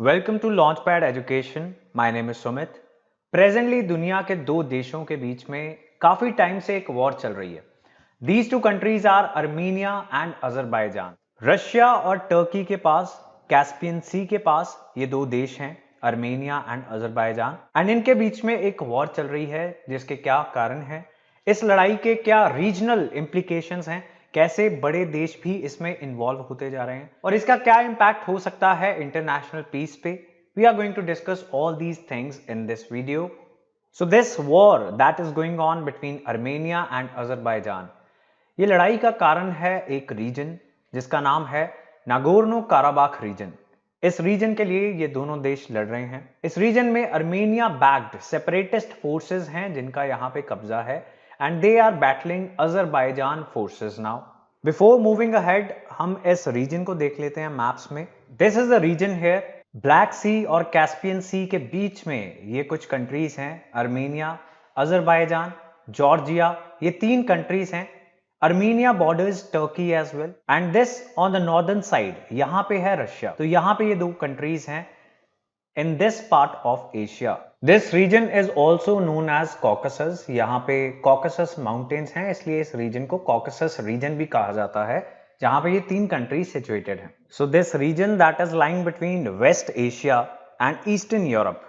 Welcome to Launchpad Education. My name is Sumit. Presently दुनिया के दो देशों के बीच में काफी टाइम से एक वॉर चल रही है। These two countries are Armenia and Azerbaijan. Russia और टर्की के पास कैस्पियन सी के पास ये दो देश हैं, अर्मेनिया एंड अजरबैजान, एंड इनके बीच में एक वॉर चल रही है जिसके क्या कारण है, इस लड़ाई के क्या रीजनल इंप्लीकेशंस हैं, कैसे बड़े देश भी इसमें इन्वॉल्व होते जा रहे हैं और इसका क्या इंपैक्ट हो सकता है इंटरनेशनल पीस पे। We are going to discuss all these things in this video. So this war that is going on between Armenia and Azerbaijan, ये लड़ाई का कारण है एक रीजन जिसका नाम है नागोर्नो काराबाख रीजन। इस रीजन के लिए ये दोनों देश लड़ रहे हैं। इस रीजन में अर्मेनिया बैक्ड सेपरेटिस्ट फोर्सेस हैं जिनका यहां पे कब्जा है, and they are battling Azerbaijan forces now. Before moving ahead हम इस रीजन को देख लेते हैं मैप्स में। This is the region here. Black Sea और कैस्पियन सी के बीच में ये कुछ कंट्रीज हैं, अर्मेनिया, अजरबैजान, जॉर्जिया, ये तीन कंट्रीज हैं। Armenia borders Turkey as well, and this on the northern side यहां पे है रशिया। तो यहां पे ये दो कंट्रीज हैं in this part of Asia. This region is also known as Caucasus. यहाँ पे Caucasus Mountains हैं, इसलिए इस region को Caucasus region भी कहा जाता है, जहाँ पे ये तीन countries situated हैं. So this region that is lying between West Asia and Eastern Europe,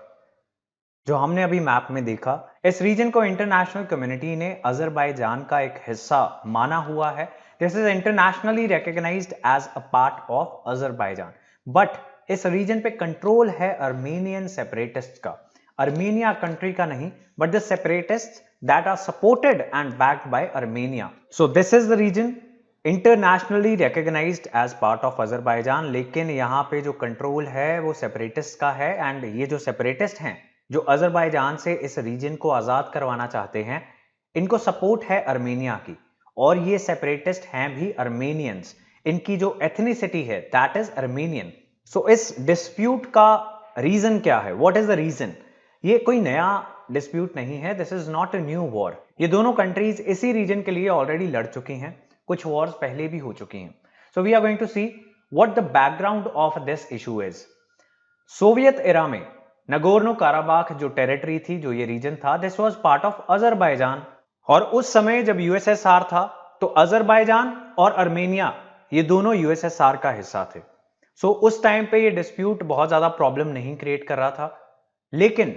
जो हमने अभी मैप में देखा, इस रीजन को इंटरनेशनल कम्युनिटी ने अजरबैजान का एक हिस्सा माना हुआ है। This is internationally recognised as a part of Azerbaijan, but इस रीजन पे कंट्रोल है अर्मेनियन सेपरेटिस्ट का। अर्मेनिया कंट्री का नहीं, but the separatist that are supported and backed by Armenia. So this is the region internationally recognised as part of Azerbaijan, लेकिन यहाँ पे जो कंट्रोल है वो सेपरेटिस्ट का है, एंड ये जो सेपरेटिस्ट हैं जो अजरबैजान से इस रीजन को आजाद करवाना चाहते हैं, इनको सपोर्ट है अर्मेनिया की, और ये सेपरेटिस्ट हैं भी अर्मेनियंस। इनकी जो एथनिसिटी है दैट इज अर्मेनियन। सो इस डिस्प्यूट का रीजन क्या है? What is the region? ये कोई नया डिस्प्यूट नहीं है, this is not a new war. ये दोनों कंट्रीज इसी रीजन के लिए ऑलरेडी लड़ चुकी हैं, कुछ वॉर्स पहले भी हो चुकी हैं। So we are going to see what the background of this issue is. Soviet era में नगोर्नो काराबाख जो टेरिटरी थी, जो ये रीजन था, this was part of Azerbaijan. और उस समय जब यूएसएसआर था तो अजरबैजान और अर्मेनिया ये दोनों यूएसएसआर का हिस्सा थे। सो उस टाइम पे ये डिस्प्यूट बहुत ज्यादा प्रॉब्लम नहीं क्रिएट कर रहा था, लेकिन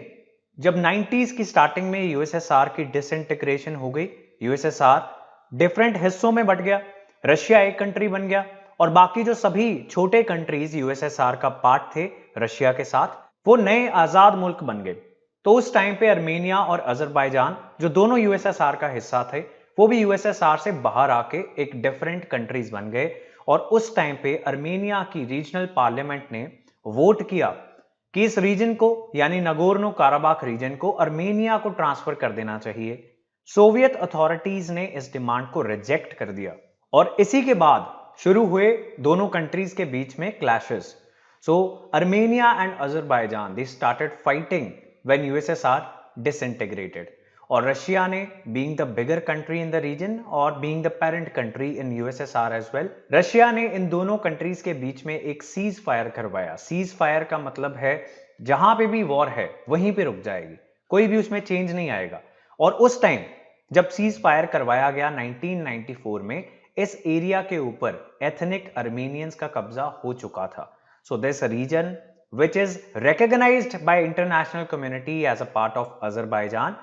जब 90s की स्टार्टिंग में यूएसएसआर की डिसइंटीग्रेशन हो गई, यूएसएसआर डिफरेंट हिस्सों में बट गया, रशिया एक कंट्री बन गया और बाकी जो सभी छोटे कंट्रीज यूएसएसआर का पार्ट थे रशिया के साथ, वो नए आजाद मुल्क बन गए। तो उस टाइम पे अर्मेनिया और अजरबैजान जो दोनों यूएसएसआर का हिस्सा थे, वो भी यूएसएसआर से बाहर आके एक डिफरेंट कंट्रीज बन गए। और उस टाइम पे अर्मेनिया की रीजनल पार्लियामेंट ने वोट किया कि इस रीजन को, यानी नगोर्नो काराबाख रीजन को, अर्मेनिया को ट्रांसफर कर देना चाहिए। सोवियत अथॉरिटीज ने इस डिमांड को रिजेक्ट कर दिया और इसी के बाद शुरू हुए दोनों कंट्रीज के बीच में clashes. So Armenia and Azerbaijan they started fighting when USSR disintegrated, और रशिया ने being the bigger country in the region और being the parent country in USSR as well, Russia ने इन दोनों कंट्रीज के बीच में एक सीज फायर करवाया। Cease fire का मतलब है जहां पे भी वॉर है वहीं पे रुक जाएगी, कोई भी उसमें चेंज नहीं आएगा। और उस टाइम जब सीज फायर करवाया गया 1994 में, इस एरिया के ऊपर एथनिक अर्मेनियंस का कब्जा हो चुका था। So this region, which is recognized by international community as a part of Azerbaijan,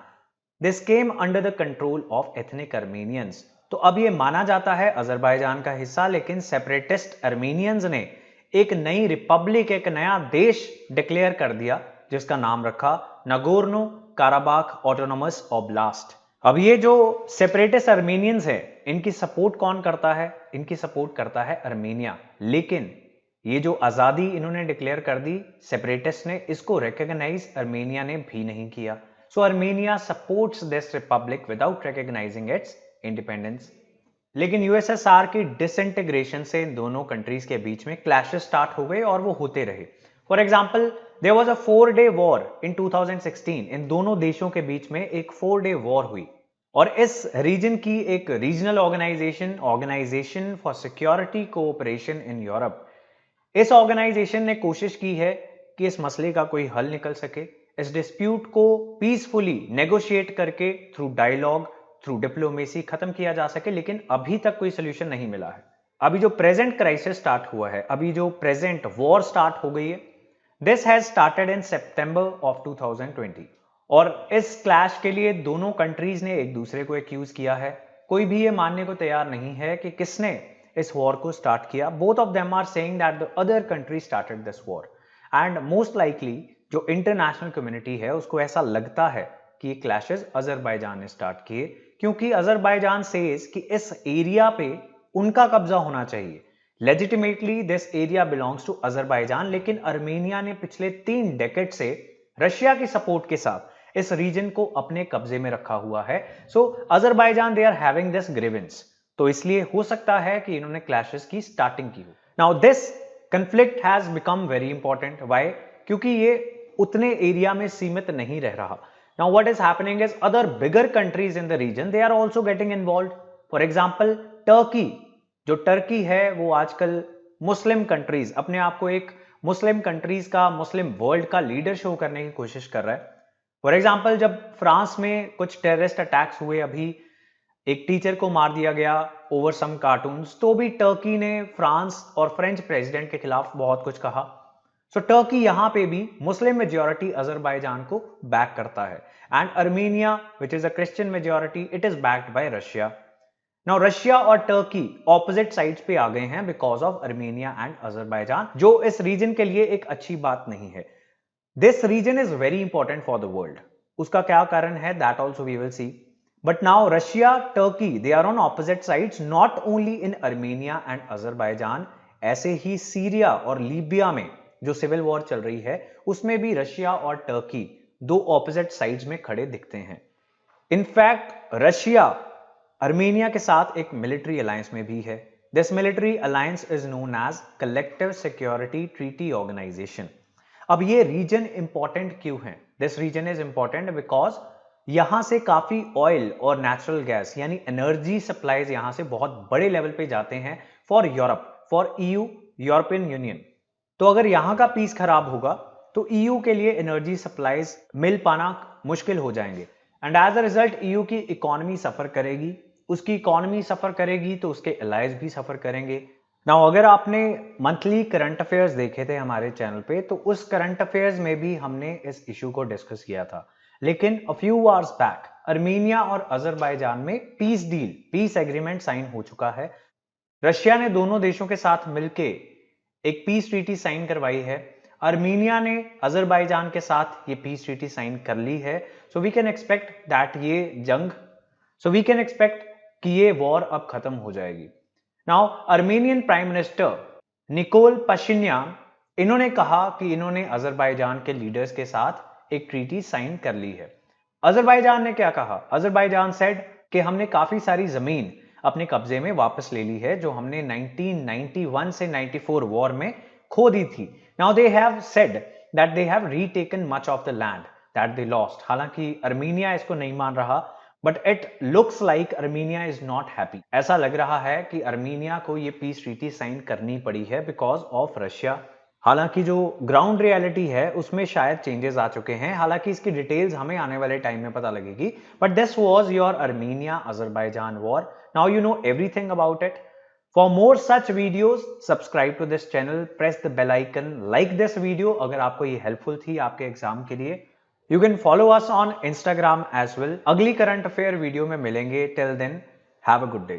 this came under the control of ethnic Armenians. तो अब ये माना जाता है अजरबैजान का हिस्सा, लेकिन सेपरेटिस्ट अर्मेनियंस ने एक नई रिपब्लिक, एक नया देश डिक्लेयर कर दिया जिसका नाम रखा नगोर्नो काराबाख ऑटोनोमस ओब्लास्ट। अब ये जो सेपरेटिस्ट अर्मेनियंस है, इनकी सपोर्ट कौन करता है? इनकी सपोर्ट करता है अर्मेनिया, लेकिन ये जो आजादी इन्होंने डिक्लेयर कर दी सेपरेटिस्ट ने, इसको रिकॉग्नाइज अर्मेनिया ने भी नहीं किया। So Armenia supports this republic without recognizing its independence. लेकिन यूएसएसआर की डिसइंटीग्रेशन से इन दोनों कंट्रीज के बीच में क्लैशेस स्टार्ट हो गए और वो होते रहे। For example, there was a 4-day war in 2016। इन दोनों देशों के बीच में एक 4-day वॉर हुई, और इस रीजन की एक regional organisation for security cooperation in Europe, इस ऑर्गेनाइजेशन ने कोशिश की है कि इस मसले का कोई हल निकल सके, इस डिस्प्यूट को पीसफुली नेगोशिएट करके थ्रू डायलॉग, थ्रू डिप्लोमेसी खत्म किया जा सके, लेकिन अभी तक कोई सोल्यूशन नहीं मिला है। अभी जो प्रेजेंट क्राइसिस स्टार्ट हुआ है, अभी जो प्रेजेंट वॉर स्टार्ट हो गई है, this has started in September of 2020 और इस क्लैश के लिए दोनों कंट्रीज ने एक दूसरे को एक्यूज किया है। कोई भी ये मानने को तैयार नहीं है कि किसने इस वॉर को स्टार्ट किया। Both of them are saying that the other country started this war and most likely जो इंटरनेशनल कम्युनिटी है उसको ऐसा लगता है कि ये क्लैशेस अजरबैजान ने स्टार्ट किए, क्योंकि अजरबैजान सेज कि इस एरिया पे उनका कब्जा होना चाहिए। Legitimately this area belongs to Azerbaijan, लेकिन अर्मेनिया ने पिछले 3 डेकेड से रशिया की सपोर्ट के साथ इस रीजन को अपने कब्जे में रखा हुआ है। So Azerbaijan they are having this grievance, तो इसलिए हो सकता है कि इन्होंने क्लैशेस की स्टार्टिंग की हो। Now this conflict has become very important. Why? क्योंकि ये उतने एरिया में सीमित नहीं रह रहा। Now what is happening is other bigger countries in the region they are also getting involved. For example Turkey, जो टर्की है वो आजकल मुस्लिम कंट्रीज, अपने आप को एक मुस्लिम कंट्रीज का, मुस्लिम वर्ल्ड का लीडर शो करने की कोशिश कर रहा है। फॉर एग्जांपल जब फ्रांस में कुछ टेररिस्ट अटैक्स हुए, अभी एक टीचर को मार दिया गया ओवर सम कार्टून्स, तो भी टर्की ने फ्रांस और फ्रेंच प्रेसिडेंट के खिलाफ बहुत कुछ कहा। सो टर्की यहां पे भी मुस्लिम मेजॉरिटी अजरबैजान को बैक करता है and Armenia which is a Christian majority, it is backed by Russia. Now Russia और टर्की ऑपोजिट साइड्स पे आ गए हैं because of Armenia and Azerbaijan, जो इस रीजन के लिए एक अच्छी बात नहीं है। This region is very important for the world. उसका क्या कारण है that also we will see. But now Russia, Turkey, they are on opposite sides, not only in Armenia and Azerbaijan. ऐसे ही सीरिया और लीबिया में जो सिविल वॉर चल रही है उसमें भी रशिया और टर्की दो ऑपोजिट साइड्स में खड़े दिखते हैं। इनफैक्ट रशिया अर्मेनिया के साथ एक मिलिट्री अलायंस में भी है। This military alliance is known as Collective Security Treaty Organization. अब ये रीजन इंपॉर्टेंट क्यों है? This region is important because यहां से काफी ऑयल और नेचुरल गैस यानी एनर्जी सप्लाईज यहां से बहुत बड़े लेवल पे जाते हैं for Europe, for EU, European Union. तो अगर यहां का पीस खराब होगा तो ईयू के लिए एनर्जी सप्लाईज मिल पाना मुश्किल हो जाएंगे and as a result EU की इकोनॉमी सफर करेगी। उसकी इकोनॉमी सफर करेगी तो उसके एलाइज भी सफर करेंगे। नाउ अगर आपने मंथली करंट अफेयर्स देखे थे हमारे चैनल पे, तो उस करंट अफेयर्स में भी हमने इस इशू को डिस्कस किया था। लेकिन a few hours back Armenia और अजरबैजान में peace deal, peace agreement sign हो चुका है। रशिया ने दोनों देशों के साथ मिलके एक पीस ट्रीटी साइन करवाई है। अर्मेनिया ने अजरबैजान के साथ ये पीस ट्रीटी साइन कर ली है। So we can expect that we can expect कि ये वॉर अब खत्म हो जाएगी। Now Armenian prime minister Nikol Pashinyan, इन्होंने कहा कि इन्होंने अजरबैजान के लीडर्स के साथ एक ट्रीटी साइन कर ली है। अजरबैजान ने क्या कहा? अजरबैजान सेड कि हमने काफी सारी जमीन अपने कब्जे में वापस ले ली है जो हमने 1991 से 94 वॉर में खो दी थी। Now they have said that they have retaken much of the land that they lost. हालांकि अर्मेनिया इसको नहीं मान रहा, but it looks like Armenia is not happy. ऐसा लग रहा है कि अर्मेनिया को ये पीस ट्रीटी साइन करनी पड़ी है बिकॉज ऑफ रशिया। हालांकि जो ग्राउंड रियलिटी है उसमें शायद चेंजेस आ चुके हैं, हालांकि इसकी डिटेल्स हमें आने वाले टाइम में पता लगेगी। But this was your Armenia Azerbaijan war. Now you know everything about it. For more such videos subscribe to this channel, press the bell icon, like this video अगर आपको ये हेल्पफुल थी आपके एग्जाम के लिए। You can follow us on Instagram as well. अगली current affair video में मिलेंगे। Till then, have a good day.